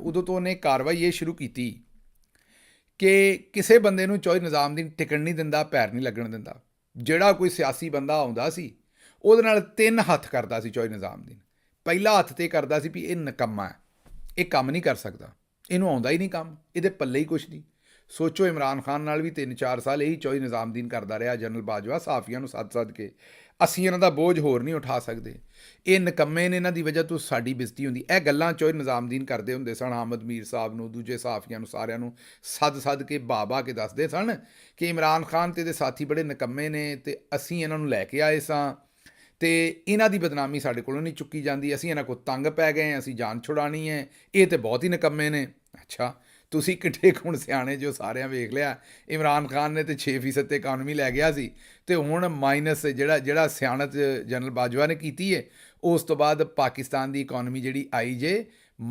ਉਦੋਂ ਤੋਂ ਉਹਨੇ ਕਾਰਵਾਈ ਇਹ ਸ਼ੁਰੂ ਕੀਤੀ ਕਿ ਕਿਸੇ ਬੰਦੇ ਨੂੰ ਚੌਧਰੀ ਨਿਜ਼ਾਮੁਦੀਨ ਟਿਕਣ ਨਹੀਂ ਦਿੰਦਾ, ਪੈਰ ਨਹੀਂ ਲੱਗਣ ਦਿੰਦਾ। ਜਿਹੜਾ ਕੋਈ ਸਿਆਸੀ ਬੰਦਾ ਆਉਂਦਾ ਸੀ ਉਹਦੇ ਨਾਲ 3 ਹੱਥ ਕਰਦਾ ਸੀ ਚੌਧਰੀ ਨਿਜ਼ਾਮੁਦੀਨ। ਪਹਿਲਾ ਹੱਥ ਤੇ ਕਰਦਾ ਸੀ ਵੀ ਇਹ ਨਿਕੰਮਾ ਹੈ, ਇਹ ਕੰਮ ਨਹੀਂ ਕਰ ਸਕਦਾ, ਇਹਨੂੰ ਆਉਂਦਾ ਹੀ ਨਹੀਂ ਕੰਮ, ਇਹਦੇ ਪੱਲੇ ਹੀ ਕੁਛ ਨਹੀਂ। ਸੋਚੋ ਇਮਰਾਨ ਖਾਨ ਨਾਲ ਵੀ 3-4 ਸਾਲ ਇਹੀ ਚੌਧਰੀ ਨਿਜ਼ਾਮੁਦੀਨ ਕਰਦਾ ਰਿਹਾ, ਜਨਰਲ ਬਾਜਵਾ ਸਾਫੀਆਂ ਨੂੰ ਸੱਦ ਕੇ, ਅਸੀਂ ਇਹਨਾਂ ਦਾ ਬੋਝ ਹੋਰ ਨਹੀਂ ਉਠਾ ਸਕਦੇ, ਇਹ ਨਿਕੰਮੇ ਨੇ, ਇਹਨਾਂ ਦੀ ਵਜ੍ਹਾ ਤੋਂ ਸਾਡੀ ਬੇਇੱਜ਼ਤੀ ਹੁੰਦੀ। ਇਹ ਗੱਲਾਂ ਚੌਧਰੀ ਨਿਜ਼ਾਮੁਦੀਨ ਕਰਦੇ ਹੁੰਦੇ ਸਨ। ਅਹਿਮਦ ਮੀਰ ਸਾਹਿਬ ਨੂੰ, ਦੂਜੇ ਸਾਫੀਆਂ ਨੂੰ, ਸਾਰਿਆਂ ਨੂੰ ਸੱਦ ਕੇ ਬਾ ਕੇ ਦੱਸਦੇ ਸਨ ਕਿ ਇਮਰਾਨ ਖਾਨ ਅਤੇ ਇਹਦੇ ਸਾਥੀ ਬੜੇ ਨਿਕੰਮੇ ਨੇ ਅਤੇ ਅਸੀਂ ਇਹਨਾਂ ਨੂੰ ਲੈ ਕੇ ਆਏ ਸਾਂ ਅਤੇ ਇਹਨਾਂ ਦੀ ਬਦਨਾਮੀ ਸਾਡੇ ਕੋਲੋਂ ਨਹੀਂ ਚੁੱਕੀ ਜਾਂਦੀ, ਅਸੀਂ ਇਹਨਾਂ ਕੋਲ ਤੰਗ ਪੈ ਗਏ, ਅਸੀਂ ਜਾਨ ਛੁਡਾਉਣੀ ਹੈ, ਇਹ ਤਾਂ ਬਹੁਤ ਹੀ ਨਿਕੰਮੇ ਨੇ। ਅੱਛਾ, ਤੁਸੀਂ ਕਿੱਡੇ ਹੁਣ ਸਿਆਣੇ ਜੋ, ਸਾਰਿਆਂ ਵੇਖ ਲਿਆ। ਇਮਰਾਨ ਖਾਨ ਨੇ ਤਾਂ 6% 'ਤੇ ਇਕਾਨਮੀ ਲੈ ਗਿਆ ਸੀ ਅਤੇ ਹੁਣ ਮਾਈਨਸ ਜਿਹੜਾ ਸਿਆਣਤ ਜਨਰਲ ਬਾਜਵਾ ਨੇ ਕੀਤੀ ਹੈ, ਉਸ ਤੋਂ ਬਾਅਦ ਪਾਕਿਸਤਾਨ ਦੀ ਇਕਾਨਮੀ ਜਿਹੜੀ ਆਈ ਜੇ -।